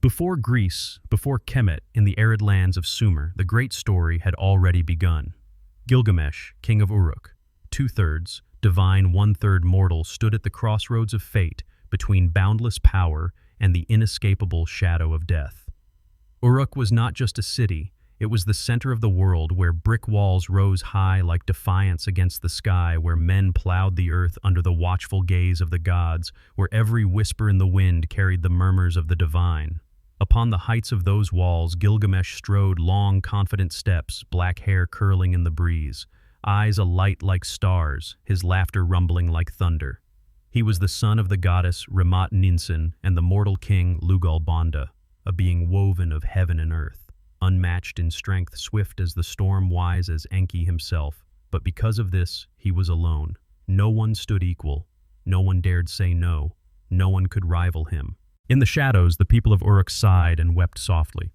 Before Greece, before Kemet, in the arid lands of Sumer, the great story had already begun. Gilgamesh, king of Uruk, 2/3 divine, 1/3 mortal, stood at the crossroads of fate between boundless power and the inescapable shadow of death. Uruk was not just a city, it was the center of the world, where brick walls rose high like defiance against the sky, where men plowed the earth under the watchful gaze of the gods, where every whisper in the wind carried the murmurs of the divine. Upon the heights of those walls, Gilgamesh strode long, confident steps, black hair curling in the breeze, eyes alight like stars, his laughter rumbling like thunder. He was the son of the goddess Ramat Ninsin and the mortal king Lugal Banda, a being woven of heaven and earth, unmatched in strength, swift as the storm, wise as Enki himself. But because of this, he was alone. No one stood equal. No one dared say no. No one could rival him. In the shadows, the people of Uruk sighed and wept softly.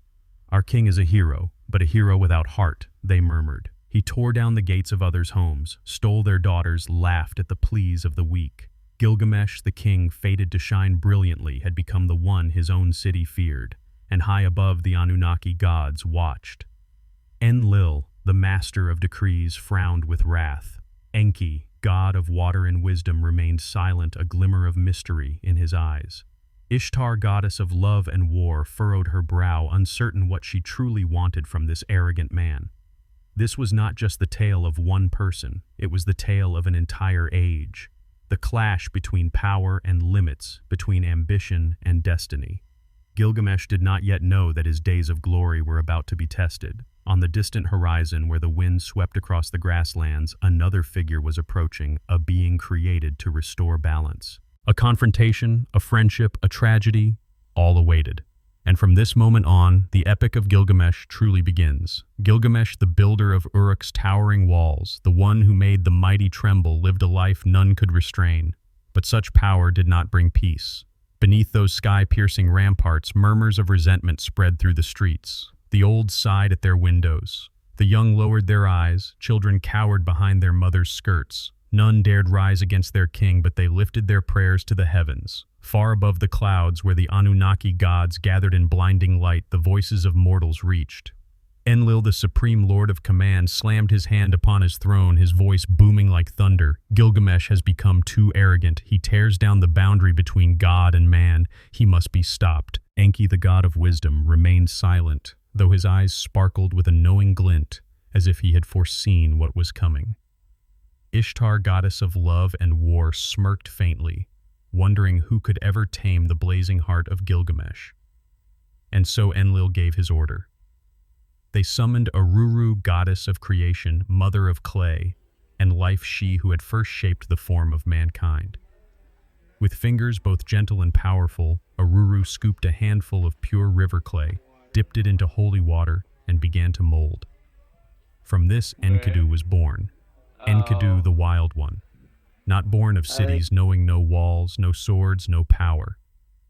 "Our king is a hero, but a hero without heart," they murmured. He tore down the gates of others' homes, stole their daughters, laughed at the pleas of the weak. Gilgamesh, the king, fated to shine brilliantly, had become the one his own city feared, and high above the Anunnaki gods watched. Enlil, the master of decrees, frowned with wrath. Enki, god of water and wisdom, remained silent, a glimmer of mystery in his eyes. Ishtar, goddess of love and war, furrowed her brow, uncertain what she truly wanted from this arrogant man. This was not just the tale of one person, it was the tale of an entire age. The clash between power and limits, between ambition and destiny. Gilgamesh did not yet know that his days of glory were about to be tested. On the distant horizon, where the wind swept across the grasslands, another figure was approaching, a being created to restore balance. A confrontation, a friendship, a tragedy, all awaited. And from this moment on, the epic of Gilgamesh truly begins. Gilgamesh, the builder of Uruk's towering walls, the one who made the mighty tremble, lived a life none could restrain. But such power did not bring peace. Beneath those sky-piercing ramparts, murmurs of resentment spread through the streets. The old sighed at their windows. The young lowered their eyes, children cowered behind their mothers' skirts. None dared rise against their king, but they lifted their prayers to the heavens. Far above the clouds, where the Anunnaki gods gathered in blinding light, the voices of mortals reached. Enlil, the supreme lord of command, slammed his hand upon his throne, his voice booming like thunder. "Gilgamesh has become too arrogant. He tears down the boundary between God and man. He must be stopped." Enki, the god of wisdom, remained silent, though his eyes sparkled with a knowing glint, as if he had foreseen what was coming. Ishtar, goddess of love and war, smirked faintly, wondering who could ever tame the blazing heart of Gilgamesh. And so Enlil gave his order. They summoned Uruk, goddess of creation, mother of clay, and life, she who had first shaped the form of mankind. With fingers both gentle and powerful, Uruk scooped a handful of pure river clay, dipped it into holy water, and began to mold. From this, Enkidu was born. Enkidu, the wild one. Not born of cities, knowing no walls, no swords, no power.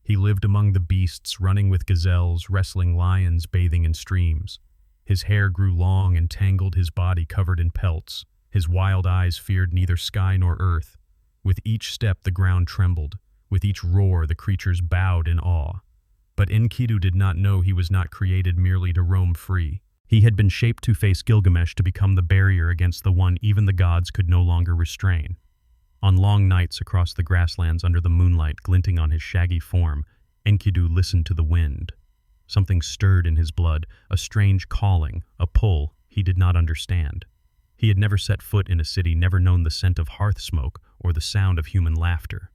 He lived among the beasts, running with gazelles, wrestling lions, bathing in streams. His hair grew long and tangled, his body covered in pelts. His wild eyes feared neither sky nor earth. With each step the ground trembled. With each roar the creatures bowed in awe. But Enkidu did not know he was not created merely to roam free. He had been shaped to face Gilgamesh, to become the barrier against the one even the gods could no longer restrain. On long nights across the grasslands under the moonlight glinting on his shaggy form, Enkidu listened to the wind. Something stirred in his blood, a strange calling, a pull he did not understand. He had never set foot in a city, never known the scent of hearth smoke or the sound of human laughter.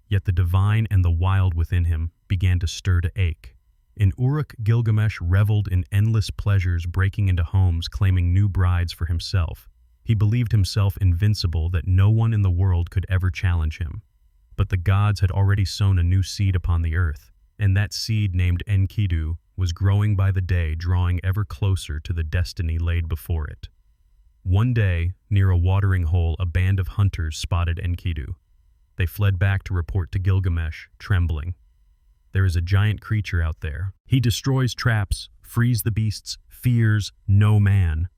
Yet the divine and the wild within him began to stir to ache. In Uruk, Gilgamesh reveled in endless pleasures, breaking into homes, claiming new brides for himself. He believed himself invincible, that no one in the world could ever challenge him. But the gods had already sown a new seed upon the earth, and that seed, named Enkidu, was growing by the day, drawing ever closer to the destiny laid before it. One day, near a watering hole, a band of hunters spotted Enkidu. They fled back to report to Gilgamesh, trembling. "There is a giant creature out there. He destroys traps, frees the beasts, fears no man."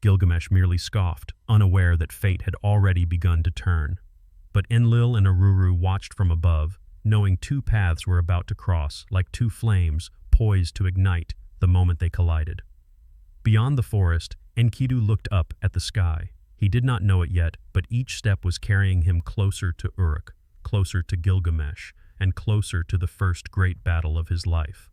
Gilgamesh merely scoffed, unaware that fate had already begun to turn. But Enlil and Uruk watched from above, knowing two paths were about to cross, like two flames, poised to ignite the moment they collided. Beyond the forest, Enkidu looked up at the sky. He did not know it yet, but each step was carrying him closer to Uruk, closer to Gilgamesh, and closer to the first great battle of his life.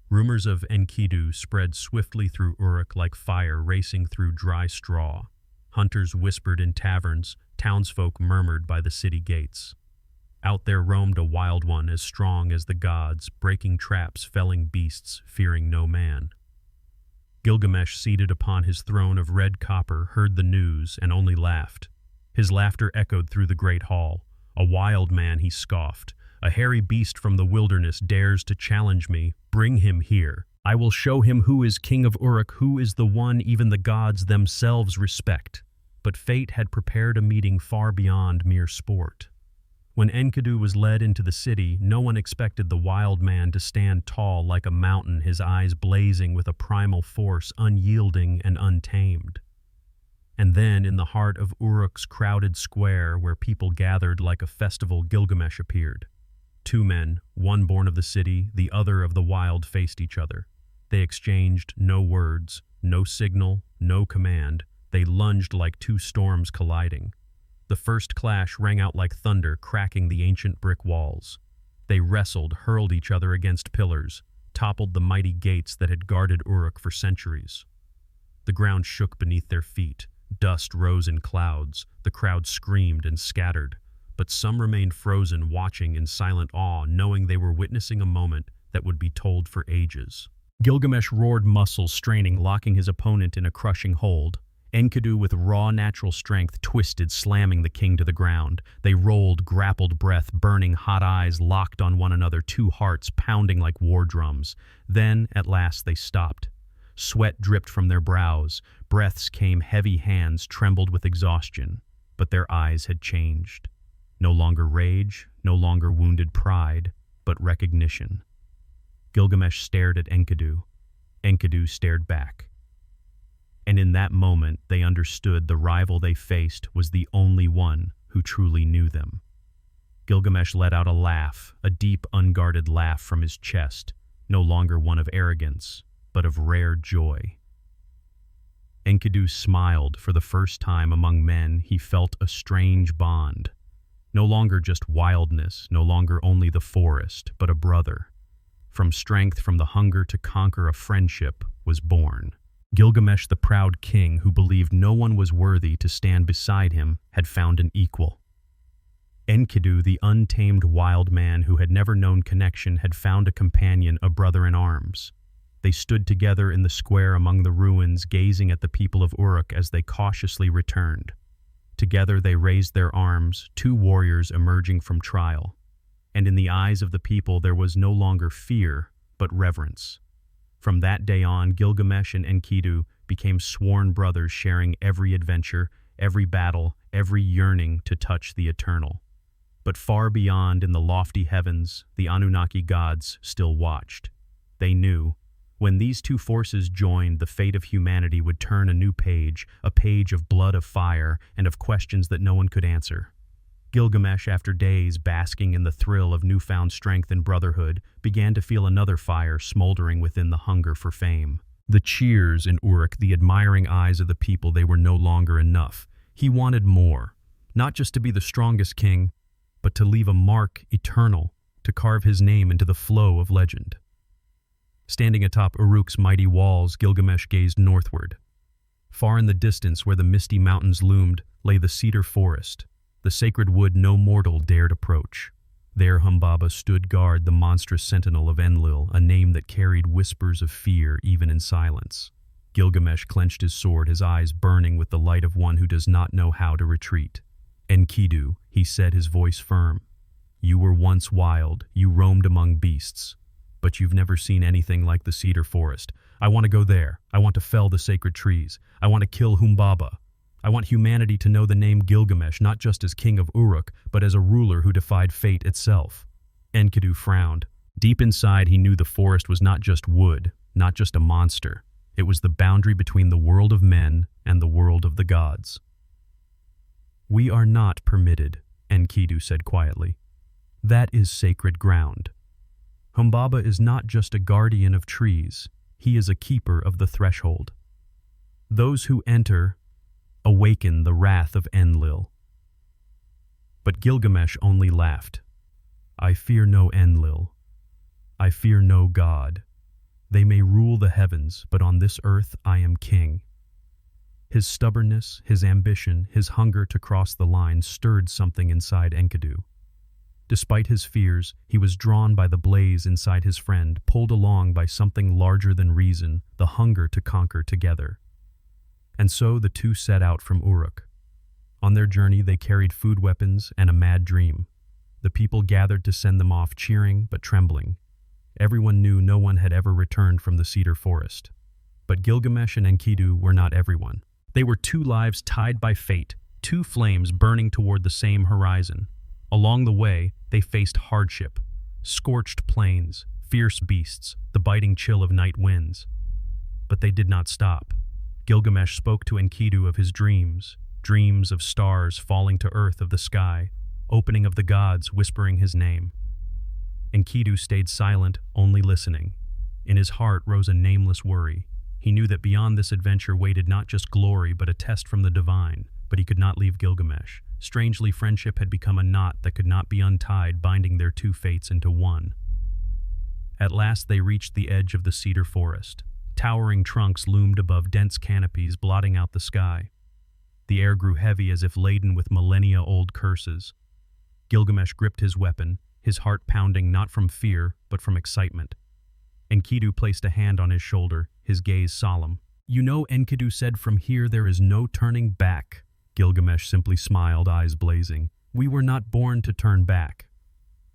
Rumors of Enkidu spread swiftly through Uruk like fire racing through dry straw. Hunters whispered in taverns, townsfolk murmured by the city gates. Out there roamed a wild one as strong as the gods, breaking traps, felling beasts, fearing no man. Gilgamesh, seated upon his throne of red copper, heard the news and only laughed. His laughter echoed through the great hall. A wild man, he scoffed. A hairy beast from the wilderness dares to challenge me. Bring him here. I will show him who is king of Uruk, who is the one even the gods themselves respect. But fate had prepared a meeting far beyond mere sport. When Enkidu was led into the city, no one expected the wild man to stand tall like a mountain, his eyes blazing with a primal force, unyielding and untamed. And then, in the heart of Uruk's crowded square, where people gathered like a festival, Gilgamesh appeared. Two men, one born of the city, the other of the wild, faced each other. They exchanged no words, no signal, no command. They lunged like two storms colliding. The first clash rang out like thunder, cracking the ancient brick walls. They wrestled, hurled each other against pillars, toppled the mighty gates that had guarded Uruk for centuries. The ground shook beneath their feet. Dust rose in clouds. The crowd screamed and scattered. But some remained frozen, watching in silent awe, knowing they were witnessing a moment that would be told for ages. Gilgamesh roared, muscles straining, locking his opponent in a crushing hold. Enkidu, with raw natural strength, twisted, slamming the king to the ground. They rolled, grappled, breath burning, hot eyes locked on one another, two hearts pounding like war drums. Then, at last, they stopped. Sweat dripped from their brows. Breaths came, heavy hands trembled with exhaustion. But their eyes had changed. No longer rage, no longer wounded pride, but recognition. Gilgamesh stared at Enkidu. Enkidu stared back. And in that moment, they understood the rival they faced was the only one who truly knew them. Gilgamesh let out a laugh, a deep, unguarded laugh from his chest, no longer one of arrogance, but of rare joy. Enkidu smiled. For the first time among men, he felt a strange bond. No longer just wildness, no longer only the forest, but a brother. From strength, from the hunger to conquer, a friendship was born. Gilgamesh, the proud king who believed no one was worthy to stand beside him, had found an equal. Enkidu, the untamed wild man who had never known connection, had found a companion, a brother in arms. They stood together in the square among the ruins, gazing at the people of Uruk as they cautiously returned. Together they raised their arms, two warriors emerging from trial. And in the eyes of the people there was no longer fear, but reverence. From that day on, Gilgamesh and Enkidu became sworn brothers, sharing every adventure, every battle, every yearning to touch the eternal. But far beyond, in the lofty heavens, the Anunnaki gods still watched. They knew, when these two forces joined, the fate of humanity would turn a new page, a page of blood, of fire, and of questions that no one could answer. Gilgamesh, after days basking in the thrill of newfound strength and brotherhood, began to feel another fire smoldering within the hunger for fame. The cheers in Uruk, the admiring eyes of the people, they were no longer enough. He wanted more, not just to be the strongest king, but to leave a mark eternal, to carve his name into the flow of legend. Standing atop Uruk's mighty walls, Gilgamesh gazed northward. Far in the distance, where the misty mountains loomed, lay the cedar forest, the sacred wood no mortal dared approach. There Humbaba stood guard, the monstrous sentinel of Enlil, a name that carried whispers of fear even in silence. Gilgamesh clenched his sword, his eyes burning with the light of one who does not know how to retreat. Enkidu, he said, his voice firm. You were once wild, you roamed among beasts, but you've never seen anything like the cedar forest. I want to go there. I want to fell the sacred trees. I want to kill Humbaba. I want humanity to know the name Gilgamesh, not just as king of Uruk, but as a ruler who defied fate itself. Enkidu frowned. Deep inside, he knew the forest was not just wood, not just a monster. It was the boundary between the world of men and the world of the gods. We are not permitted, Enkidu said quietly. That is sacred ground. Humbaba is not just a guardian of trees, he is a keeper of the threshold. Those who enter awaken the wrath of Enlil. But Gilgamesh only laughed. I fear no Enlil. I fear no god. They may rule the heavens, but on this earth I am king. His stubbornness, his ambition, his hunger to cross the line stirred something inside Enkidu. Despite his fears, he was drawn by the blaze inside his friend, pulled along by something larger than reason, the hunger to conquer together. And so the two set out from Uruk. On their journey they carried food weapons and a mad dream. The people gathered to send them off cheering but trembling. Everyone knew no one had ever returned from the cedar forest. But Gilgamesh and Enkidu were not everyone. They were two lives tied by fate, two flames burning toward the same horizon. Along the way, they faced hardship, scorched plains, fierce beasts, the biting chill of night winds. But they did not stop. Gilgamesh spoke to Enkidu of his dreams, dreams of stars falling to earth of the sky, opening of the gods whispering his name. Enkidu stayed silent, only listening. In his heart rose a nameless worry. He knew that beyond this adventure waited not just glory but a test from the divine, but he could not leave Gilgamesh. Strangely, friendship had become a knot that could not be untied, binding their two fates into one. At last they reached the edge of the cedar forest. Towering trunks loomed above dense canopies, blotting out the sky. The air grew heavy as if laden with millennia-old curses. Gilgamesh gripped his weapon, his heart pounding not from fear, but from excitement. Enkidu placed a hand on his shoulder, his gaze solemn. You know, Enkidu said, from here there is no turning back. Gilgamesh simply smiled, eyes blazing. We were not born to turn back.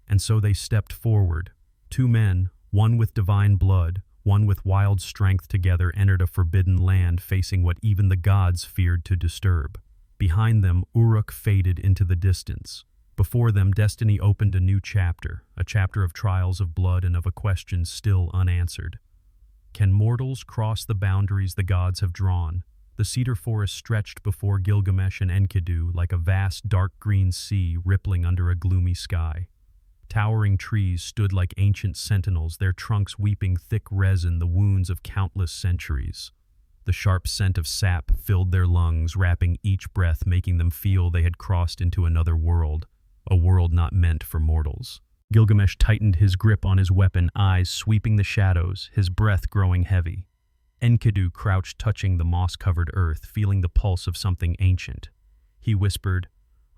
And so they stepped forward. Two men, one with divine blood, one with wild strength, together entered a forbidden land facing what even the gods feared to disturb. Behind them, Uruk faded into the distance. Before them, destiny opened a new chapter, a chapter of trials of blood and of a question still unanswered. Can mortals cross the boundaries the gods have drawn? The cedar forest stretched before Gilgamesh and Enkidu like a vast dark green sea rippling under a gloomy sky. Towering trees stood like ancient sentinels, their trunks weeping thick resin, the wounds of countless centuries. The sharp scent of sap filled their lungs, wrapping each breath, making them feel they had crossed into another world, a world not meant for mortals. Gilgamesh tightened his grip on his weapon, eyes sweeping the shadows, his breath growing heavy. Enkidu crouched, touching the moss-covered earth, feeling the pulse of something ancient. He whispered,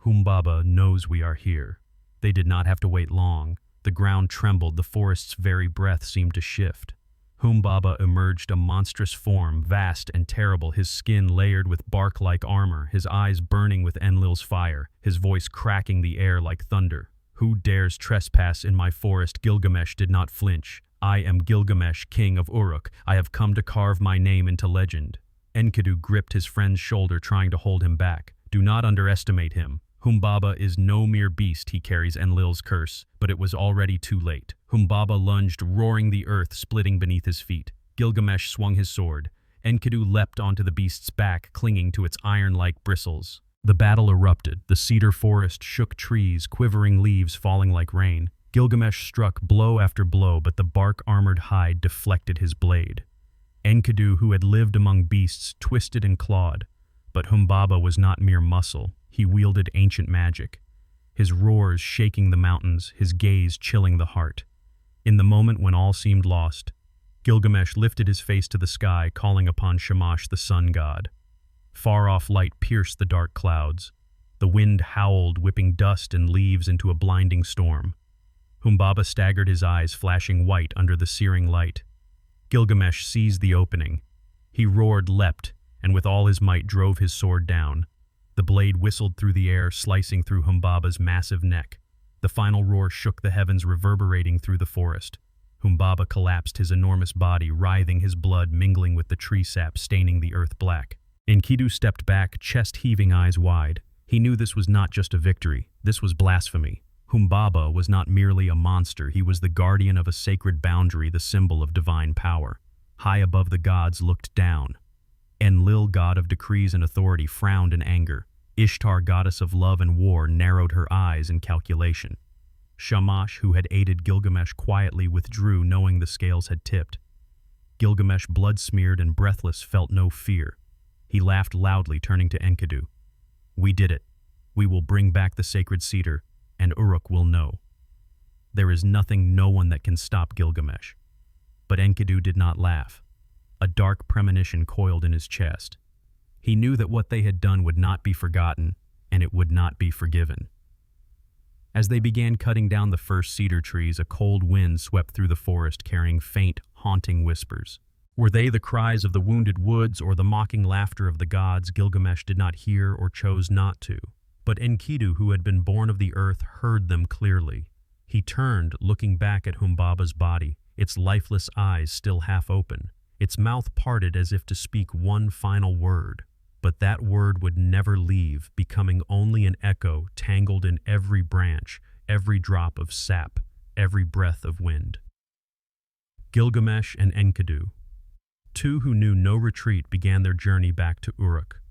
Humbaba knows we are here. They did not have to wait long. The ground trembled, the forest's very breath seemed to shift. Humbaba emerged, a monstrous form, vast and terrible, his skin layered with bark-like armor, his eyes burning with Enlil's fire, his voice cracking the air like thunder. Who dares trespass in my forest? Gilgamesh did not flinch. I am Gilgamesh, king of Uruk. I have come to carve my name into legend. Enkidu gripped his friend's shoulder, trying to hold him back. Do not underestimate him. Humbaba is no mere beast, he carries Enlil's curse, but it was already too late. Humbaba lunged, roaring the earth, splitting beneath his feet. Gilgamesh swung his sword. Enkidu leapt onto the beast's back, clinging to its iron-like bristles. The battle erupted. The cedar forest shook, trees, quivering leaves falling like rain. Gilgamesh struck blow after blow, but the bark-armored hide deflected his blade. Enkidu, who had lived among beasts, twisted and clawed. But Humbaba was not mere muscle. He wielded ancient magic, his roars shaking the mountains, his gaze chilling the heart. In the moment when all seemed lost, Gilgamesh lifted his face to the sky, calling upon Shamash, the sun god. Far-off light pierced the dark clouds. The wind howled, whipping dust and leaves into a blinding storm. Humbaba staggered, his eyes flashing white under the searing light. Gilgamesh seized the opening. He roared, leapt, and with all his might drove his sword down. The blade whistled through the air, slicing through Humbaba's massive neck. The final roar shook the heavens, reverberating through the forest. Humbaba collapsed, his enormous body writhing, his blood mingling with the tree sap, staining the earth black. Enkidu stepped back, chest heaving, eyes wide. He knew this was not just a victory. This was blasphemy. Humbaba was not merely a monster. He was the guardian of a sacred boundary, the symbol of divine power. High above the gods looked down. Enlil, god of decrees and authority, frowned in anger. Ishtar, goddess of love and war, narrowed her eyes in calculation. Shamash, who had aided Gilgamesh, quietly withdrew, knowing the scales had tipped. Gilgamesh, blood-smeared and breathless, felt no fear. He laughed loudly, turning to Enkidu. "We did it. We will bring back the sacred cedar, and Uruk will know. There is nothing, no one that can stop Gilgamesh." But Enkidu did not laugh. A dark premonition coiled in his chest. He knew that what they had done would not be forgotten, and it would not be forgiven. As they began cutting down the first cedar trees, a cold wind swept through the forest, carrying faint, haunting whispers. Were they the cries of the wounded woods or the mocking laughter of the gods? Gilgamesh did not hear or chose not to. But Enkidu, who had been born of the earth, heard them clearly. He turned, looking back at Humbaba's body, its lifeless eyes still half open, its mouth parted as if to speak one final word. But that word would never leave, becoming only an echo tangled in every branch, every drop of sap, every breath of wind. Gilgamesh and Enkidu, two who knew no retreat, began their journey back to Uruk.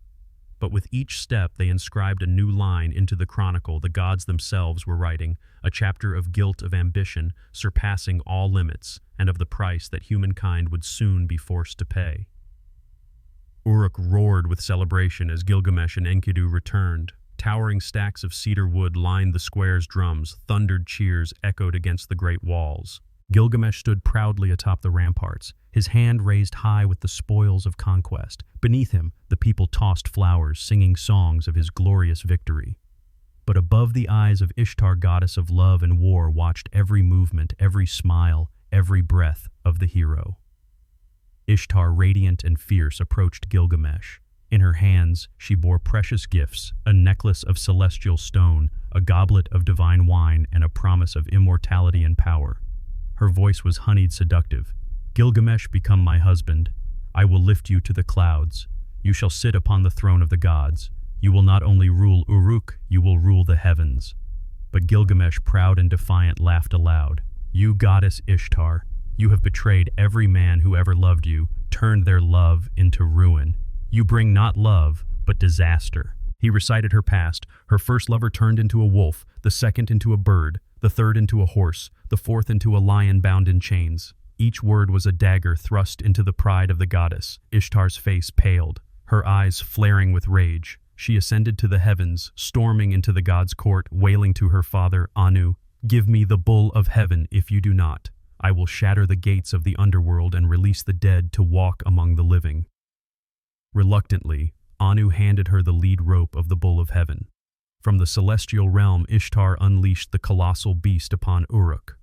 But with each step they inscribed a new line into the chronicle the gods themselves were writing, a chapter of guilt, of ambition, surpassing all limits, and of the price that humankind would soon be forced to pay. Uruk roared with celebration as Gilgamesh and Enkidu returned. Towering stacks of cedar wood lined the square's drums, thundered cheers echoed against the great walls. Gilgamesh stood proudly atop the ramparts, his hand raised high with the spoils of conquest. Beneath him, the people tossed flowers, singing songs of his glorious victory. But above the eyes of Ishtar, goddess of love and war, watched every movement, every smile, every breath of the hero. Ishtar, radiant and fierce, approached Gilgamesh. In her hands, she bore precious gifts, a necklace of celestial stone, a goblet of divine wine, and a promise of immortality and power. Her voice was honeyed seductive. "Gilgamesh, become my husband. I will lift you to the clouds. You shall sit upon the throne of the gods. You will not only rule Uruk, you will rule the heavens." But Gilgamesh, proud and defiant, laughed aloud. "You, goddess Ishtar, you have betrayed every man who ever loved you, turned their love into ruin. You bring not love, but disaster." He recited her past. Her first lover turned into a wolf, the second into a bird, the third into a horse, the fourth into a lion bound in chains. Each word was a dagger thrust into the pride of the goddess. Ishtar's face paled, her eyes flaring with rage. She ascended to the heavens, storming into the god's court, wailing to her father, Anu, "Give me the bull of heaven. If you do not, I will shatter the gates of the underworld and release the dead to walk among the living." Reluctantly, Anu handed her the lead rope of the bull of heaven. From the celestial realm, Ishtar unleashed the colossal beast upon Uruk.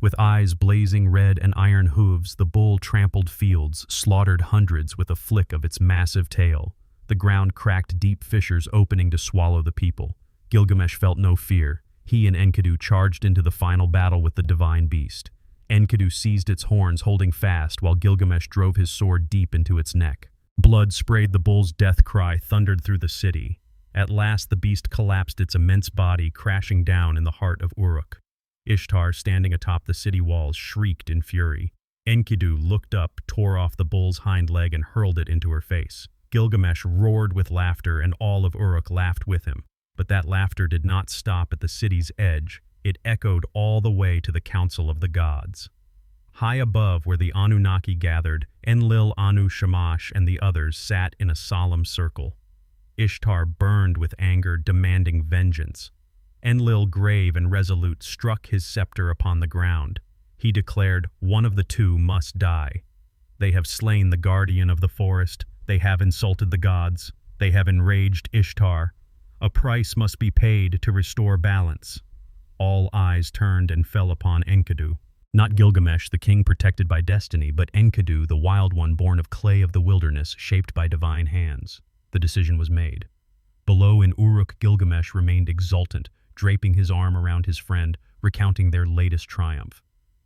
With eyes blazing red and iron hooves, the bull trampled fields, slaughtered hundreds with a flick of its massive tail. The ground cracked deep fissures, opening to swallow the people. Gilgamesh felt no fear. He and Enkidu charged into the final battle with the divine beast. Enkidu seized its horns, holding fast, while Gilgamesh drove his sword deep into its neck. Blood sprayed, the bull's death cry thundered through the city. At last the beast collapsed, its immense body crashing down in the heart of Uruk. Ishtar, standing atop the city walls, shrieked in fury. Enkidu looked up, tore off the bull's hind leg, and hurled it into her face. Gilgamesh roared with laughter, and all of Uruk laughed with him. But that laughter did not stop at the city's edge. It echoed all the way to the council of the gods. High above, where the Anunnaki gathered, Enlil, Anu, Shamash, and the others sat in a solemn circle. Ishtar burned with anger, demanding vengeance. Enlil, grave and resolute, struck his scepter upon the ground. He declared, "One of the two must die. They have slain the guardian of the forest. They have insulted the gods. They have enraged Ishtar. A price must be paid to restore balance." All eyes turned and fell upon Enkidu. Not Gilgamesh, the king protected by destiny, but Enkidu, the wild one born of clay of the wilderness, shaped by divine hands. The decision was made. Below in Uruk, Gilgamesh remained exultant, draping his arm around his friend, recounting their latest triumph.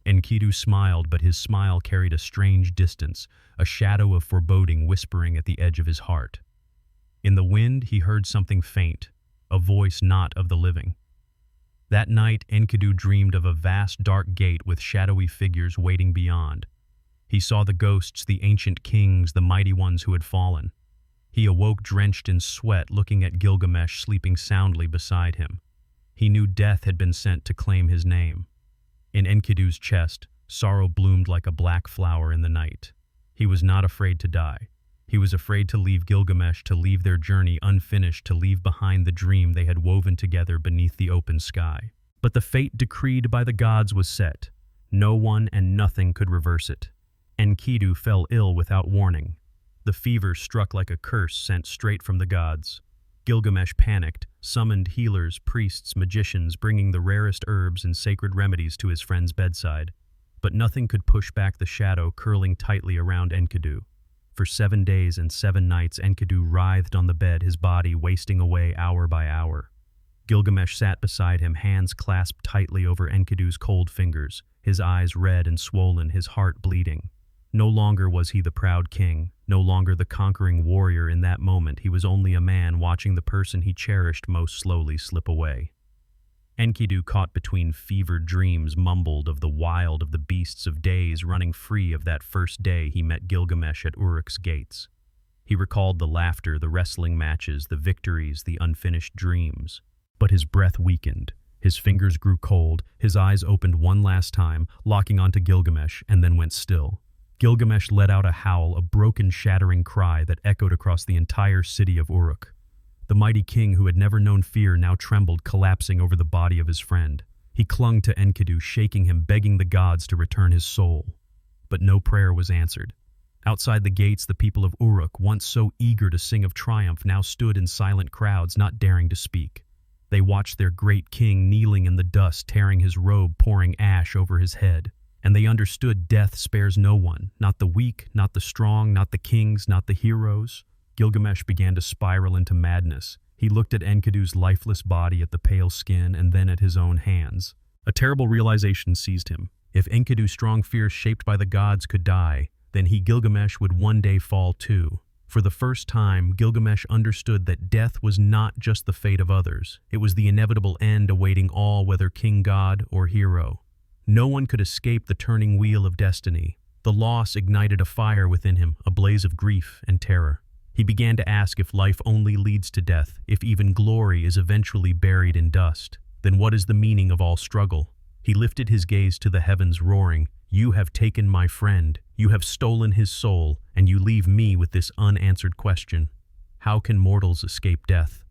Enkidu smiled, but his smile carried a strange distance, a shadow of foreboding whispering at the edge of his heart. In the wind, he heard something faint, a voice not of the living. That night, Enkidu dreamed of a vast dark gate with shadowy figures waiting beyond. He saw the ghosts, the ancient kings, the mighty ones who had fallen. He awoke drenched in sweat, looking at Gilgamesh sleeping soundly beside him. He knew death had been sent to claim his name. In Enkidu's chest, sorrow bloomed like a black flower in the night. He was not afraid to die. He was afraid to leave Gilgamesh, to leave their journey unfinished, to leave behind the dream they had woven together beneath the open sky. But the fate decreed by the gods was set. No one and nothing could reverse it. Enkidu fell ill without warning. The fever struck like a curse sent straight from the gods. Gilgamesh panicked, summoned healers, priests, magicians, bringing the rarest herbs and sacred remedies to his friend's bedside. But nothing could push back the shadow curling tightly around Enkidu. For 7 days and 7 nights, Enkidu writhed on the bed, his body wasting away hour by hour. Gilgamesh sat beside him, hands clasped tightly over Enkidu's cold fingers, his eyes red and swollen, his heart bleeding. No longer was he the proud king, no longer the conquering warrior. In that moment, he was only a man watching the person he cherished most slowly slip away. Enkidu, caught between fevered dreams, mumbled of the wild of the beasts of days, running free of that first day he met Gilgamesh at Uruk's gates. He recalled the laughter, the wrestling matches, the victories, the unfinished dreams. But his breath weakened, his fingers grew cold, his eyes opened one last time, locking onto Gilgamesh, and then went still. Gilgamesh let out a howl, a broken, shattering cry that echoed across the entire city of Uruk. The mighty king, who had never known fear, now trembled, collapsing over the body of his friend. He clung to Enkidu, shaking him, begging the gods to return his soul. But no prayer was answered. Outside the gates, the people of Uruk, once so eager to sing of triumph, now stood in silent crowds, not daring to speak. They watched their great king kneeling in the dust, tearing his robe, pouring ash over his head. And they understood death spares no one, not the weak, not the strong, not the kings, not the heroes. Gilgamesh began to spiral into madness. He looked at Enkidu's lifeless body, at the pale skin, and then at his own hands. A terrible realization seized him. If Enkidu's strong fear shaped by the gods could die, then he, Gilgamesh, would one day fall too. For the first time, Gilgamesh understood that death was not just the fate of others. It was the inevitable end awaiting all, whether king, god, or hero. No one could escape the turning wheel of destiny. The loss ignited a fire within him, a blaze of grief and terror. He began to ask, if life only leads to death, if even glory is eventually buried in dust, then what is the meaning of all struggle? He lifted his gaze to the heavens, roaring, "You have taken my friend, you have stolen his soul, and you leave me with this unanswered question. How can mortals escape death?"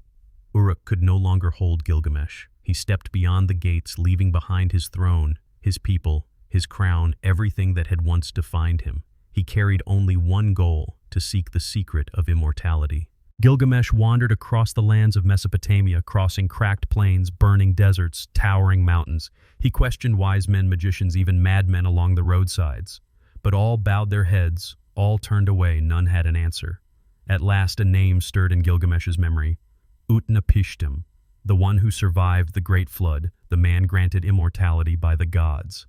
Uruk could no longer hold Gilgamesh. He stepped beyond the gates, leaving behind his throne, his people, his crown, everything that had once defined him. He carried only one goal: to seek the secret of immortality. Gilgamesh wandered across the lands of Mesopotamia, crossing cracked plains, burning deserts, towering mountains. He questioned wise men, magicians, even madmen along the roadsides. But all bowed their heads, all turned away, none had an answer. At last a name stirred in Gilgamesh's memory: Utnapishtim, the one who survived the great flood, the man granted immortality by the gods.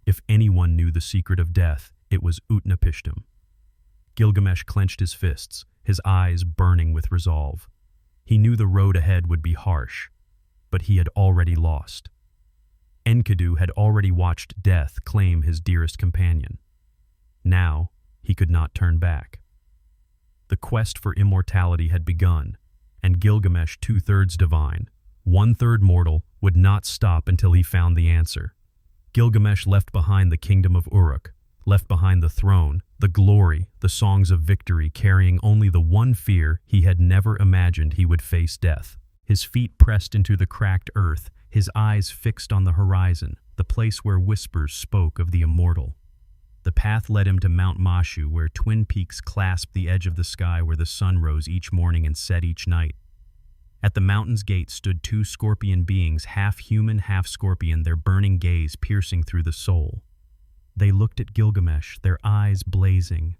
If anyone knew the secret of death, it was Utnapishtim. Gilgamesh clenched his fists, his eyes burning with resolve. He knew the road ahead would be harsh, but he had already lost. Enkidu had already watched death claim his dearest companion. Now, he could not turn back. The quest for immortality had begun, and Gilgamesh, 2/3 divine, 1/3 mortal, would not stop until he found the answer. Gilgamesh left behind the kingdom of Uruk, left behind the throne, the glory, the songs of victory, carrying only the one fear he had never imagined: he would face death. His feet pressed into the cracked earth, his eyes fixed on the horizon, the place where whispers spoke of the immortal. The path led him to Mount Mashu, where twin peaks clasped the edge of the sky, where the sun rose each morning and set each night. At the mountain's gate stood 2 scorpion beings, half human, half scorpion, their burning gaze piercing through the soul. They looked at Gilgamesh, their eyes blazing.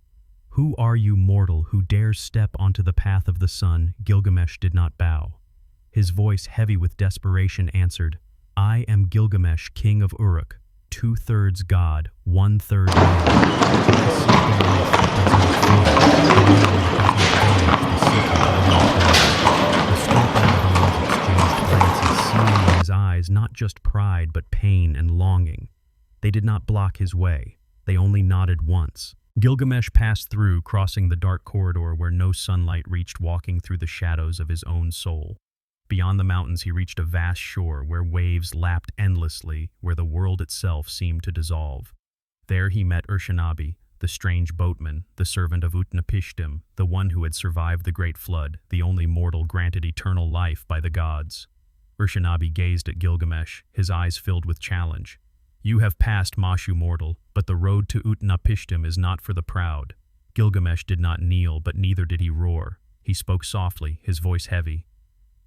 "Who are you, mortal, who dares step onto the path of the sun?" Gilgamesh did not bow. His voice, heavy with desperation, answered, "I am Gilgamesh, king of Uruk, 2/3 god, 1/3 man." His eyes, not just pride, but pain and longing. They did not block his way. They only nodded once. Gilgamesh passed through, crossing the dark corridor where no sunlight reached, walking through the shadows of his own soul. Beyond the mountains he reached a vast shore where waves lapped endlessly, where the world itself seemed to dissolve. There he met Urshanabi, the strange boatman, the servant of Utnapishtim, the one who had survived the great flood, the only mortal granted eternal life by the gods. Urshanabi gazed at Gilgamesh, his eyes filled with challenge. "You have passed Mashu mortal, but the road to Utnapishtim is not for the proud." Gilgamesh did not kneel, but neither did he roar. He spoke softly, his voice heavy.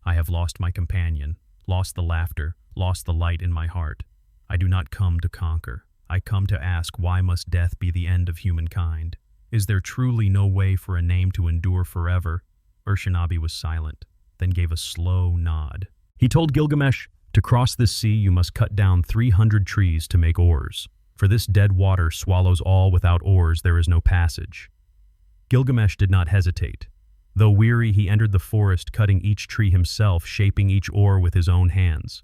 "I have lost my companion, lost the laughter, lost the light in my heart. I do not come to conquer. I come to ask, why must death be the end of humankind? Is there truly no way for a name to endure forever?" Urshanabi was silent, then gave a slow nod. He told Gilgamesh, "To cross this sea you must cut down 300 trees to make oars. For this dead water swallows all, without oars there is no passage." Gilgamesh did not hesitate. Though weary, he entered the forest, cutting each tree himself, shaping each oar with his own hands.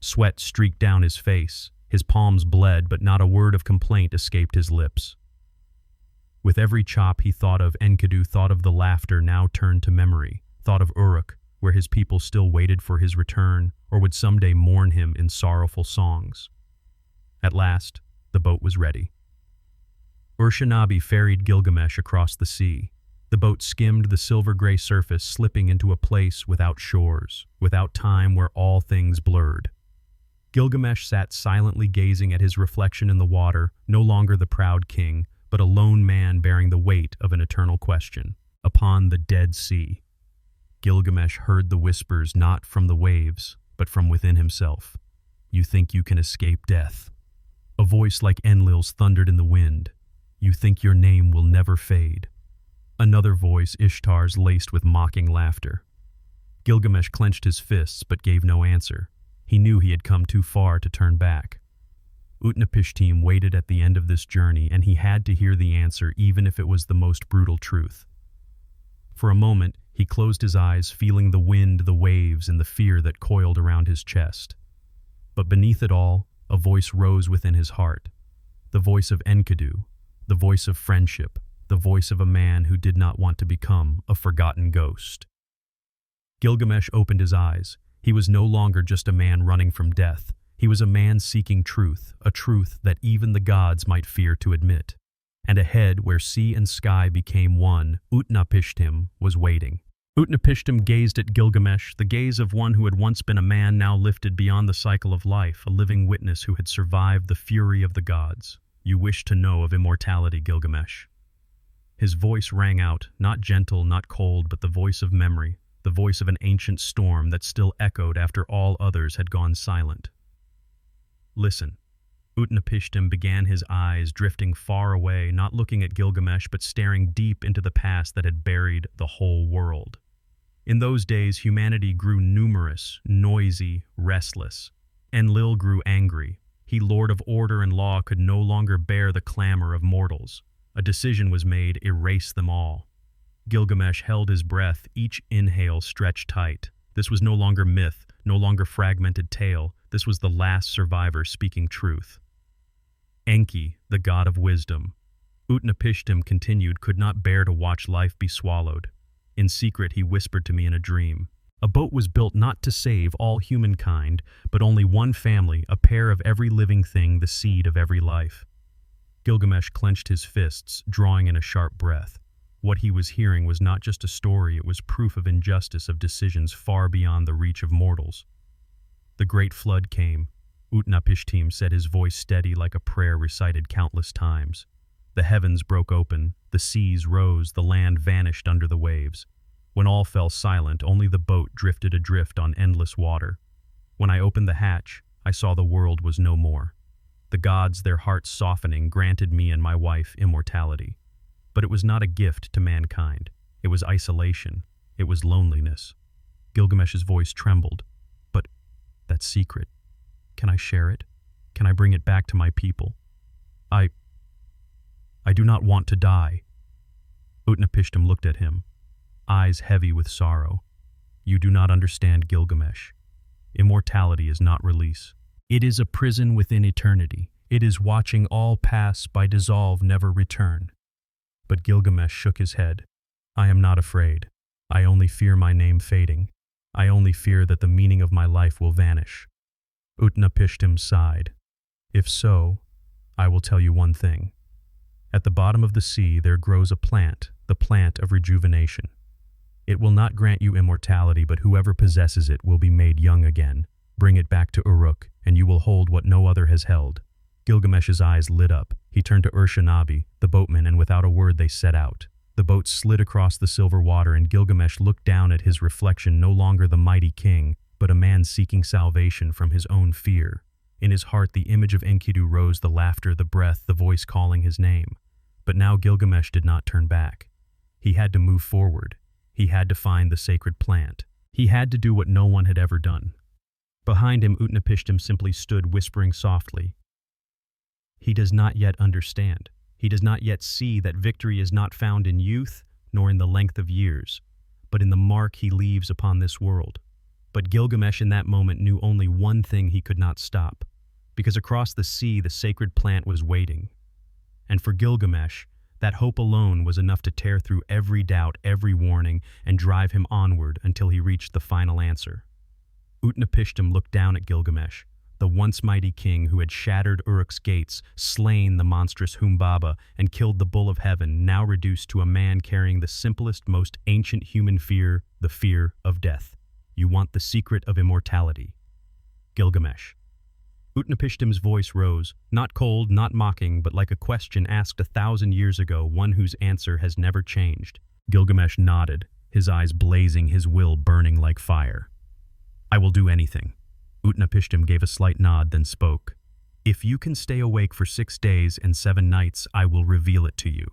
Sweat streaked down his face. His palms bled, but not a word of complaint escaped his lips. With every chop he thought of Enkidu, thought of the laughter now turned to memory, thought of Uruk, where his people still waited for his return, or would someday mourn him in sorrowful songs. At last, the boat was ready. Urshanabi ferried Gilgamesh across the sea. The boat skimmed the silver-gray surface, slipping into a place without shores, without time, where all things blurred. Gilgamesh sat silently gazing at his reflection in the water, no longer the proud king, but a lone man bearing the weight of an eternal question. Upon the Dead Sea, Gilgamesh heard the whispers not from the waves, but from within himself. "You think you can escape death." A voice like Enlil's thundered in the wind. "You think your name will never fade." Another voice, Ishtar's, laced with mocking laughter. Gilgamesh clenched his fists but gave no answer. He knew he had come too far to turn back. Utnapishtim waited at the end of this journey, and he had to hear the answer, even if it was the most brutal truth. For a moment, he closed his eyes, feeling the wind, the waves, and the fear that coiled around his chest. But beneath it all, a voice rose within his heart. The voice of Enkidu, the voice of friendship, the voice of a man who did not want to become a forgotten ghost. Gilgamesh opened his eyes. He was no longer just a man running from death. He was a man seeking truth, a truth that even the gods might fear to admit. And ahead, where sea and sky became one, Utnapishtim was waiting. Utnapishtim gazed at Gilgamesh, the gaze of one who had once been a man now lifted beyond the cycle of life, a living witness who had survived the fury of the gods. "You wish to know of immortality, Gilgamesh." His voice rang out, not gentle, not cold, but the voice of memory, the voice of an ancient storm that still echoed after all others had gone silent. "Listen." Utnapishtim began, his eyes drifting far away, not looking at Gilgamesh but staring deep into the past that had buried the whole world. In those days, humanity grew numerous, noisy, restless. Enlil grew angry. He, lord of order and law, could no longer bear the clamor of mortals. A decision was made: erase them all. Gilgamesh held his breath, each inhale stretched tight. This was no longer myth, no longer fragmented tale. This was the last survivor speaking truth. Enki, the god of wisdom. Utnapishtim continued, could not bear to watch life be swallowed. In secret, he whispered to me in a dream. A boat was built not to save all humankind, but only one family, a pair of every living thing, the seed of every life. Gilgamesh clenched his fists, drawing in a sharp breath. What he was hearing was not just a story, it was proof of injustice, of decisions far beyond the reach of mortals. The great flood came. Utnapishtim said, his voice steady like a prayer recited countless times. The heavens broke open, the seas rose, the land vanished under the waves. When all fell silent, only the boat drifted adrift on endless water. When I opened the hatch, I saw the world was no more. The gods, their hearts softening, granted me and my wife immortality. But it was not a gift to mankind. It was isolation. It was loneliness. Gilgamesh's voice trembled. But that secret, can I share it? Can I bring it back to my people? I do not want to die. Utnapishtim looked at him, eyes heavy with sorrow. You do not understand, Gilgamesh. Immortality is not release. It is a prison within eternity. It is watching all pass by, dissolve, never return. But Gilgamesh shook his head. I am not afraid. I only fear my name fading. I only fear that the meaning of my life will vanish." Utnapishtim sighed. "If so, I will tell you one thing. At the bottom of the sea there grows a plant, the plant of rejuvenation. It will not grant you immortality, but whoever possesses it will be made young again. Bring it back to Uruk, and you will hold what no other has held." Gilgamesh's eyes lit up. He turned to Urshanabi, the boatman, and without a word they set out. The boat slid across the silver water, and Gilgamesh looked down at his reflection, no longer the mighty king, but a man seeking salvation from his own fear. In his heart the image of Enkidu rose, the laughter, the breath, the voice calling his name. But now Gilgamesh did not turn back. He had to move forward. He had to find the sacred plant. He had to do what no one had ever done. Behind him, Utnapishtim simply stood, whispering softly. He does not yet understand. He does not yet see that victory is not found in youth, nor in the length of years, but in the mark he leaves upon this world. But Gilgamesh in that moment knew only one thing he could not stop, because across the sea the sacred plant was waiting. And for Gilgamesh, that hope alone was enough to tear through every doubt, every warning, and drive him onward until he reached the final answer. Utnapishtim looked down at Gilgamesh, the once mighty king who had shattered Uruk's gates, slain the monstrous Humbaba, and killed the bull of heaven, now reduced to a man carrying the simplest, most ancient human fear, the fear of death. "You want the secret of immortality." Gilgamesh. Utnapishtim's voice rose, not cold, not mocking, but like a question asked 1,000 years ago, one whose answer has never changed. Gilgamesh nodded, his eyes blazing, his will burning like fire. "I will do anything." Utnapishtim gave a slight nod, then spoke. "If you can stay awake for 6 days and 7 nights, I will reveal it to you."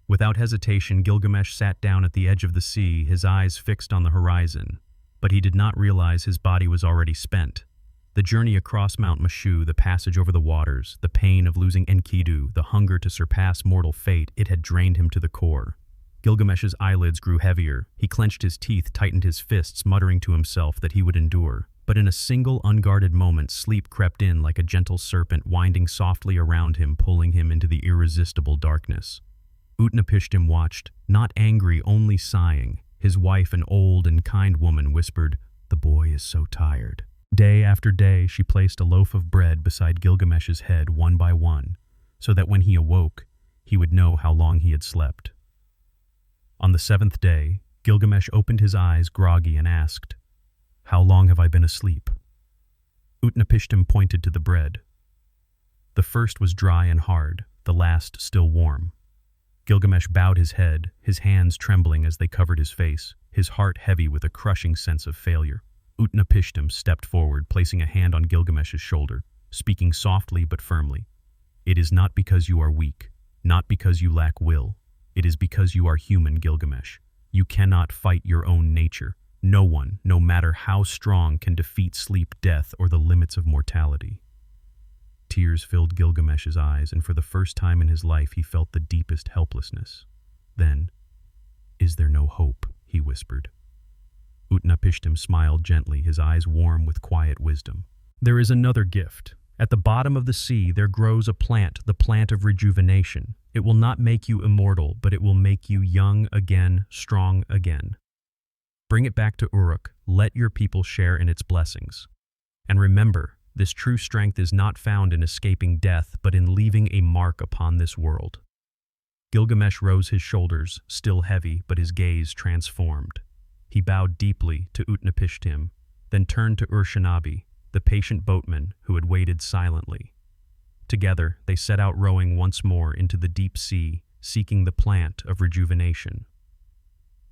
Without hesitation, Gilgamesh sat down at the edge of the sea, his eyes fixed on the horizon. But he did not realize his body was already spent. The journey across Mount Mashu, the passage over the waters, the pain of losing Enkidu, the hunger to surpass mortal fate, it had drained him to the core. Gilgamesh's eyelids grew heavier. He clenched his teeth, tightened his fists, muttering to himself that he would endure. But in a single unguarded moment, sleep crept in like a gentle serpent, winding softly around him, pulling him into the irresistible darkness. Utnapishtim watched, not angry, only sighing. His wife, an old and kind woman, whispered, "The boy is so tired." Day after day, she placed a loaf of bread beside Gilgamesh's head, one by one, so that when he awoke, he would know how long he had slept. On the 7th day, Gilgamesh opened his eyes groggy and asked, "How long have I been asleep?" Utnapishtim pointed to the bread. The first was dry and hard, the last still warm. Gilgamesh bowed his head, his hands trembling as they covered his face, his heart heavy with a crushing sense of failure. Utnapishtim stepped forward, placing a hand on Gilgamesh's shoulder, speaking softly but firmly. "It is not because you are weak, not because you lack will. It is because you are human, Gilgamesh. You cannot fight your own nature. No one, no matter how strong, can defeat sleep, death, or the limits of mortality." Tears filled Gilgamesh's eyes, and for the first time in his life he felt the deepest helplessness. Then, "Is there no hope?" he whispered. Utnapishtim smiled gently, his eyes warm with quiet wisdom. "There is another gift. At the bottom of the sea there grows a plant, the plant of rejuvenation. It will not make you immortal, but it will make you young again, strong again. Bring it back to Uruk. Let your people share in its blessings. And remember, this true strength is not found in escaping death, but in leaving a mark upon this world." Gilgamesh rose his shoulders, still heavy, but his gaze transformed. He bowed deeply to Utnapishtim, then turned to Urshanabi, the patient boatman who had waited silently. Together, they set out rowing once more into the deep sea, seeking the plant of rejuvenation.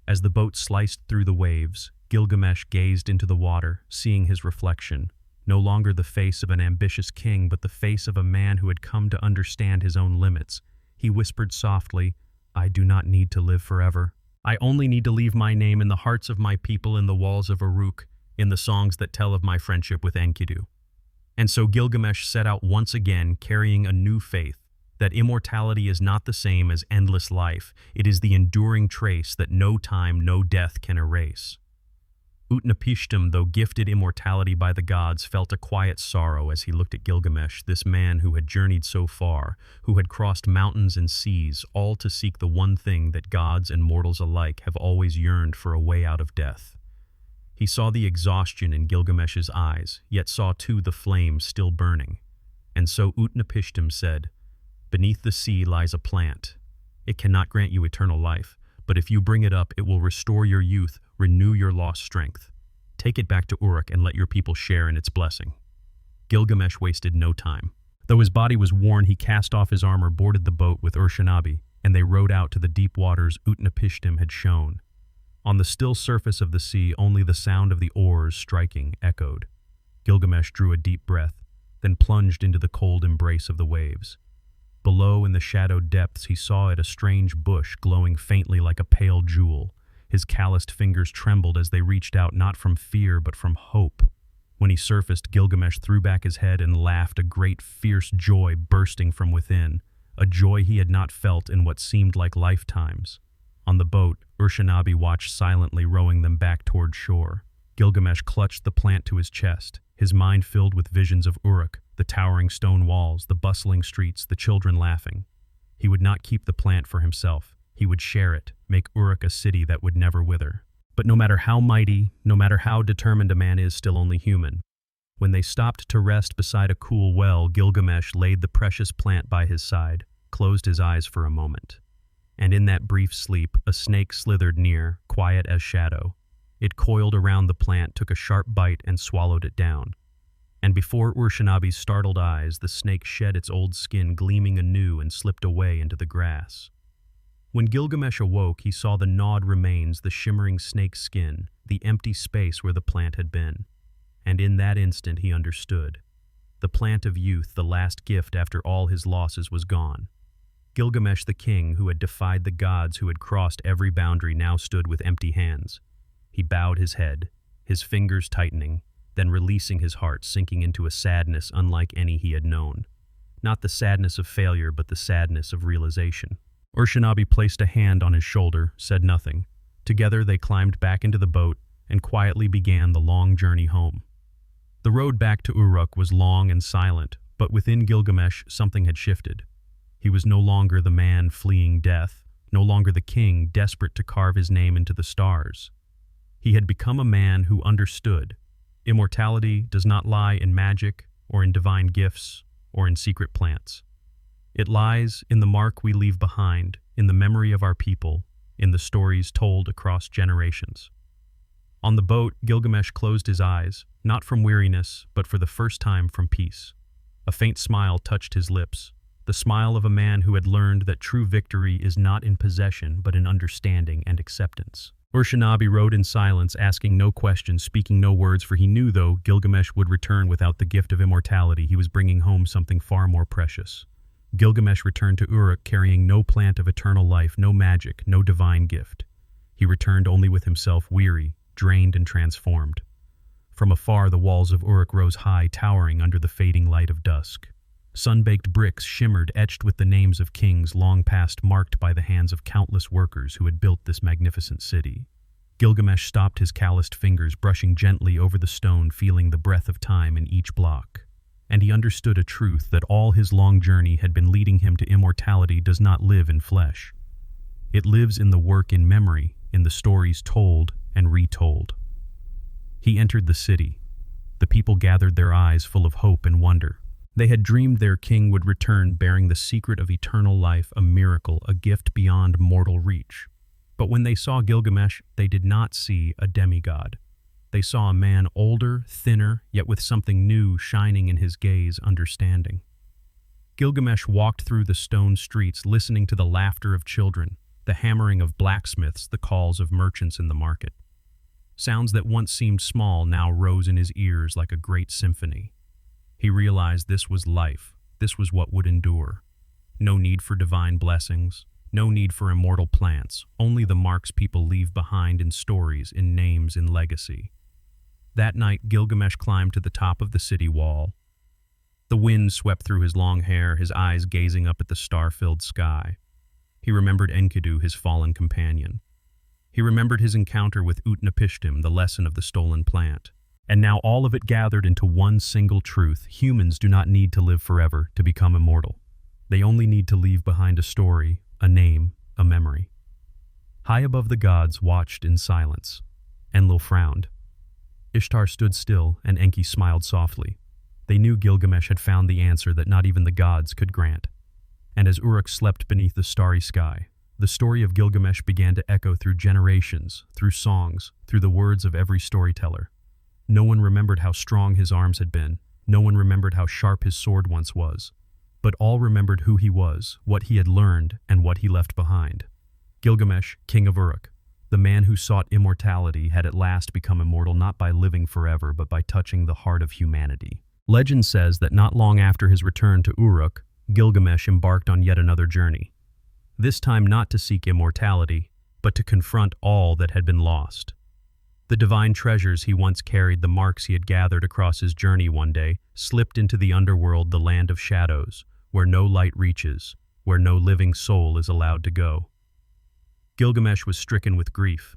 As the boat sliced through the waves, Gilgamesh gazed into the water, seeing his reflection, no longer the face of an ambitious king, but the face of a man who had come to understand his own limits. He whispered softly, "I do not need to live forever. I only need to leave my name in the hearts of my people, in the walls of Uruk, in the songs that tell of my friendship with Enkidu." And so Gilgamesh set out once again, carrying a new faith, that immortality is not the same as endless life. It is the enduring trace that no time, no death can erase. Utnapishtim, though gifted immortality by the gods, felt a quiet sorrow as he looked at Gilgamesh, this man who had journeyed so far, who had crossed mountains and seas, all to seek the one thing that gods and mortals alike have always yearned for, a way out of death. He saw the exhaustion in Gilgamesh's eyes, yet saw too the flames still burning. And so Utnapishtim said, "Beneath the sea lies a plant. It cannot grant you eternal life, but if you bring it up, it will restore your youth, renew your lost strength. Take it back to Uruk and let your people share in its blessing." Gilgamesh wasted no time. Though his body was worn, he cast off his armor, boarded the boat with Uruk, and they rowed out to the deep waters Utnapishtim had shown. On the still surface of the sea, only the sound of the oars striking echoed. Gilgamesh drew a deep breath, then plunged into the cold embrace of the waves. Below, in the shadowed depths, he saw it a strange bush glowing faintly like a pale jewel. His calloused fingers trembled as they reached out not from fear but from hope. When he surfaced, Gilgamesh threw back his head and laughed, a great fierce joy bursting from within, a joy he had not felt in what seemed like lifetimes. On the boat, Uruk watched silently, rowing them back toward shore. Gilgamesh clutched the plant to his chest, his mind filled with visions of Uruk, the towering stone walls, the bustling streets, the children laughing. He would not keep the plant for himself. He would share it, make Uruk a city that would never wither. But no matter how mighty, no matter how determined a man is, still only human. When they stopped to rest beside a cool well, Gilgamesh laid the precious plant by his side, closed his eyes for a moment. And in that brief sleep, a snake slithered near, quiet as shadow. It coiled around the plant, took a sharp bite, and swallowed it down. And before Uruk startled eyes, the snake shed its old skin, gleaming anew, and slipped away into the grass. When Gilgamesh awoke, he saw the gnawed remains, the shimmering snake skin, the empty space where the plant had been. And in that instant he understood. The plant of youth, the last gift after all his losses, was gone. Gilgamesh the king, who had defied the gods, who had crossed every boundary, now stood with empty hands. He bowed his head, his fingers tightening, then releasing his heart, sinking into a sadness unlike any he had known. Not the sadness of failure, but the sadness of realization. Uruk placed a hand on his shoulder, said nothing. Together they climbed back into the boat and quietly began the long journey home. The road back to Uruk was long and silent, but within Gilgamesh something had shifted. He was no longer the man fleeing death, no longer the king desperate to carve his name into the stars. He had become a man who understood. Immortality does not lie in magic or in divine gifts or in secret plants. It lies in the mark we leave behind, in the memory of our people, in the stories told across generations. On the boat, Gilgamesh closed his eyes, not from weariness, but for the first time from peace. A faint smile touched his lips, the smile of a man who had learned that true victory is not in possession, but in understanding and acceptance. Uruk rode in silence, asking no questions, speaking no words, for he knew, though Gilgamesh would return without the gift of immortality, he was bringing home something far more precious. Gilgamesh returned to Uruk carrying no plant of eternal life, no magic, no divine gift. He returned only with himself, weary, drained and transformed. From afar, the walls of Uruk rose high, towering under the fading light of dusk. Sun-baked bricks shimmered, etched with the names of kings long past, marked by the hands of countless workers who had built this magnificent city. Gilgamesh stopped his calloused fingers, brushing gently over the stone, feeling the breath of time in each block. And he understood a truth, that all his long journey had been leading him to immortality does not live in flesh. It lives in the work, in memory, in the stories told and retold. He entered the city. The people gathered, their eyes full of hope and wonder. They had dreamed their king would return bearing the secret of eternal life, a miracle, a gift beyond mortal reach. But when they saw Gilgamesh, they did not see a demigod. They saw a man older, thinner, yet with something new shining in his gaze, understanding. Gilgamesh walked through the stone streets, listening to the laughter of children, the hammering of blacksmiths, the calls of merchants in the market. Sounds that once seemed small now rose in his ears like a great symphony. He realized this was life, this was what would endure. No need for divine blessings, no need for immortal plants, only the marks people leave behind in stories, in names, in legacy. That night, Gilgamesh climbed to the top of the city wall. The wind swept through his long hair, his eyes gazing up at the star-filled sky. He remembered Enkidu, his fallen companion. He remembered his encounter with Utnapishtim, the lesson of the stolen plant. And now all of it gathered into one single truth: humans do not need to live forever to become immortal. They only need to leave behind a story, a name, a memory. High above the gods watched in silence. Enlil frowned. Ishtar stood still, and Enki smiled softly. They knew Gilgamesh had found the answer that not even the gods could grant. And as Uruk slept beneath the starry sky, the story of Gilgamesh began to echo through generations, through songs, through the words of every storyteller. No one remembered how strong his arms had been. No one remembered how sharp his sword once was. But all remembered who he was, what he had learned, and what he left behind. Gilgamesh, king of Uruk, the man who sought immortality, had at last become immortal not by living forever, but by touching the heart of humanity. Legend says that not long after his return to Uruk, Gilgamesh embarked on yet another journey. This time not to seek immortality, but to confront all that had been lost. The divine treasures he once carried, the marks he had gathered across his journey one day, slipped into the underworld, the land of shadows, where no light reaches, where no living soul is allowed to go. Gilgamesh was stricken with grief.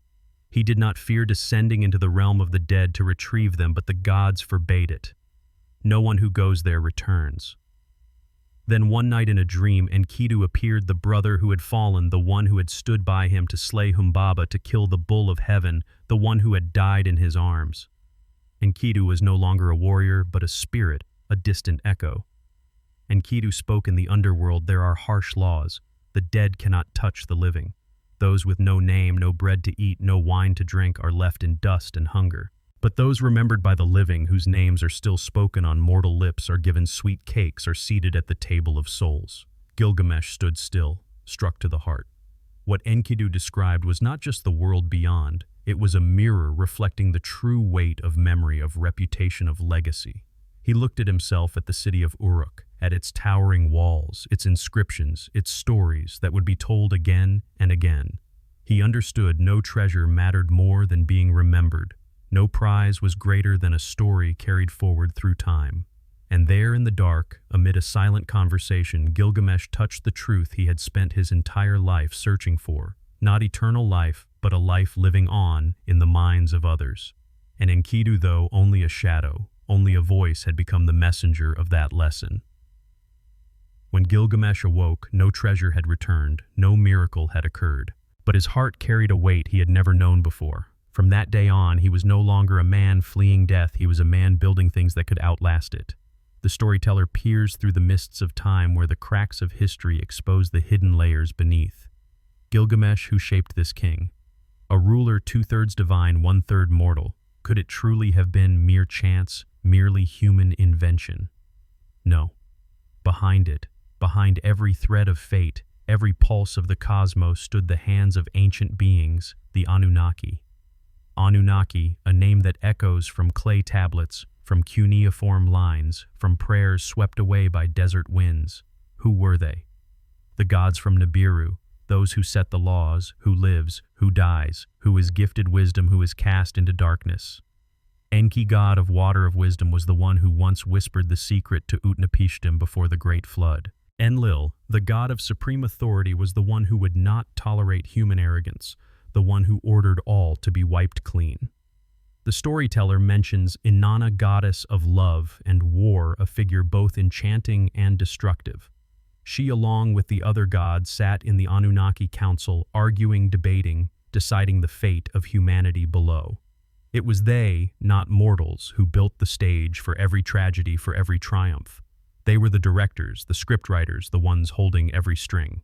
He did not fear descending into the realm of the dead to retrieve them, but the gods forbade it. No one who goes there returns. Then one night in a dream, Enkidu appeared, the brother who had fallen, the one who had stood by him to slay Humbaba, to kill the bull of heaven, the one who had died in his arms. Enkidu was no longer a warrior, but a spirit, a distant echo. Enkidu spoke in the underworld, "There are harsh laws. The dead cannot touch the living. Those with no name, no bread to eat, no wine to drink, are left in dust and hunger. But those remembered by the living, whose names are still spoken on mortal lips, are given sweet cakes, are seated at the table of souls." Gilgamesh stood still, struck to the heart. What Enkidu described was not just the world beyond, it was a mirror reflecting the true weight of memory, of reputation, of legacy. He looked at himself, at the city of Uruk, at its towering walls, its inscriptions, its stories that would be told again and again. He understood no treasure mattered more than being remembered. No prize was greater than a story carried forward through time. And there in the dark, amid a silent conversation, Gilgamesh touched the truth he had spent his entire life searching for. Not eternal life, but a life living on in the minds of others. And Enkidu, though only a shadow, only a voice, had become the messenger of that lesson. When Gilgamesh awoke, no treasure had returned, no miracle had occurred. But his heart carried a weight he had never known before. From that day on, he was no longer a man fleeing death, he was a man building things that could outlast it. The storyteller peers through the mists of time, where the cracks of history expose the hidden layers beneath. Gilgamesh, who shaped this king? A ruler 2/3 divine, 1/3 mortal. Could it truly have been mere chance, merely human invention? No. Behind it, behind every thread of fate, every pulse of the cosmos, stood the hands of ancient beings, the Anunnaki. Anunnaki, a name that echoes from clay tablets, from cuneiform lines, from prayers swept away by desert winds. Who were they? The gods from Nibiru, those who set the laws, who lives, who dies, who is gifted wisdom, who is cast into darkness. Enki, god of water of wisdom, was the one who once whispered the secret to Utnapishtim before the great flood. Enlil, the god of supreme authority, was the one who would not tolerate human arrogance, the one who ordered all to be wiped clean. The storyteller mentions Inanna, goddess of love and war, a figure both enchanting and destructive. She, along with the other gods, sat in the Anunnaki council, arguing, debating, deciding the fate of humanity below. It was they, not mortals, who built the stage for every tragedy, for every triumph. They were the directors, the scriptwriters, the ones holding every string.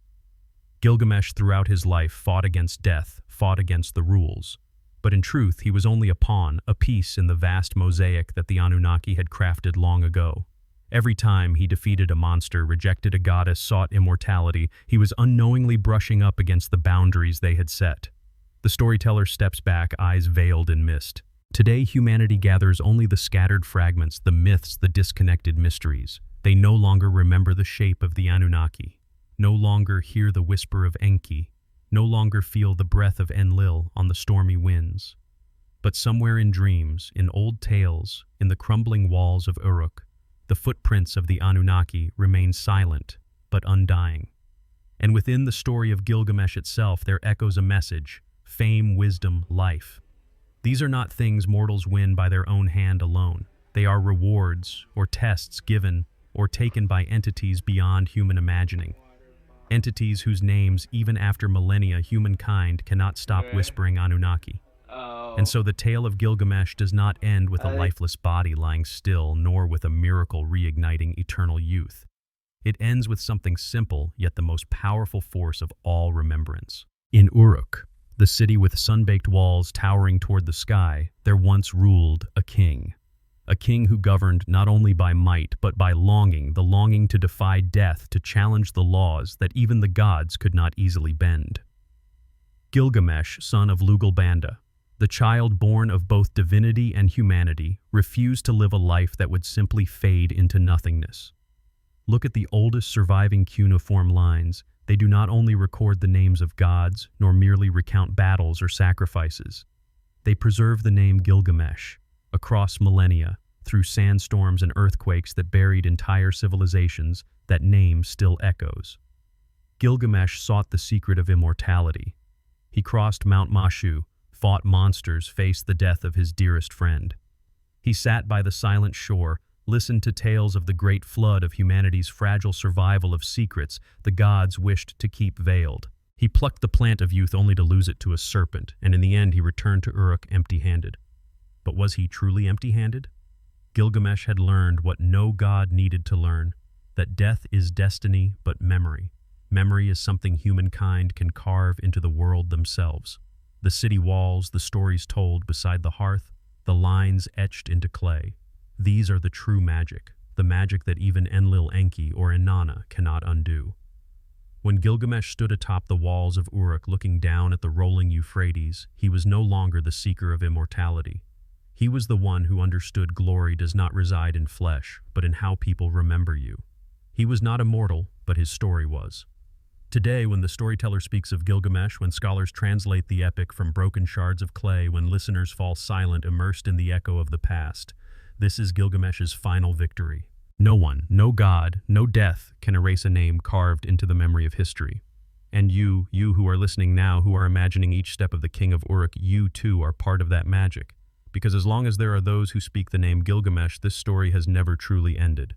Gilgamesh, throughout his life, fought against death, fought against the rules. But in truth, he was only a pawn, a piece in the vast mosaic that the Anunnaki had crafted long ago. Every time he defeated a monster, rejected a goddess, sought immortality, he was unknowingly brushing up against the boundaries they had set. The storyteller steps back, eyes veiled in mist. Today, humanity gathers only the scattered fragments, the myths, the disconnected mysteries. They no longer remember the shape of the Anunnaki, no longer hear the whisper of Enki, no longer feel the breath of Enlil on the stormy winds. But somewhere in dreams, in old tales, in the crumbling walls of Uruk, the footprints of the Anunnaki remain silent but undying. And within the story of Gilgamesh itself, there echoes a message: fame, wisdom, life. These are not things mortals win by their own hand alone. They are rewards or tests given or taken by entities beyond human imagining. Entities whose names, even after millennia, humankind cannot stop whispering Anunnaki. And so the tale of Gilgamesh does not end with a I lifeless body lying still, nor with a miracle reigniting eternal youth. It ends with something simple, yet the most powerful force of all remembrance. In Uruk, the city with sun-baked walls towering toward the sky, there once ruled a king. A king who governed not only by might, but by longing, the longing to defy death, to challenge the laws that even the gods could not easily bend. Gilgamesh, son of Lugalbanda, the child born of both divinity and humanity, refused to live a life that would simply fade into nothingness. Look at the oldest surviving cuneiform lines. They do not only record the names of gods, nor merely recount battles or sacrifices. They preserve the name Gilgamesh, across millennia, through sandstorms and earthquakes that buried entire civilizations. That name still echoes. Gilgamesh sought the secret of immortality. He crossed Mount Mashu, fought monsters, faced the death of his dearest friend. He sat by the silent shore, listened to tales of the great flood, of humanity's fragile survival, of secrets the gods wished to keep veiled. He plucked the plant of youth only to lose it to a serpent, and in the end he returned to Uruk empty-handed. But was he truly empty-handed? Gilgamesh had learned what no god needed to learn, that death is destiny but memory. Memory is something humankind can carve into the world themselves. The city walls, the stories told beside the hearth, the lines etched into clay. These are the true magic, the magic that even Enlil Enki or Inanna cannot undo. When Gilgamesh stood atop the walls of Uruk looking down at the rolling Euphrates, he was no longer the seeker of immortality. He was the one who understood glory does not reside in flesh, but in how people remember you. He was not immortal, but his story was. Today, when the storyteller speaks of Gilgamesh, when scholars translate the epic from broken shards of clay, when listeners fall silent, immersed in the echo of the past, this is Gilgamesh's final victory. No one, no god, no death can erase a name carved into the memory of history. And you who are listening now, who are imagining each step of the king of Uruk, you too are part of that magic. Because as long as there are those who speak the name Gilgamesh, this story has never truly ended.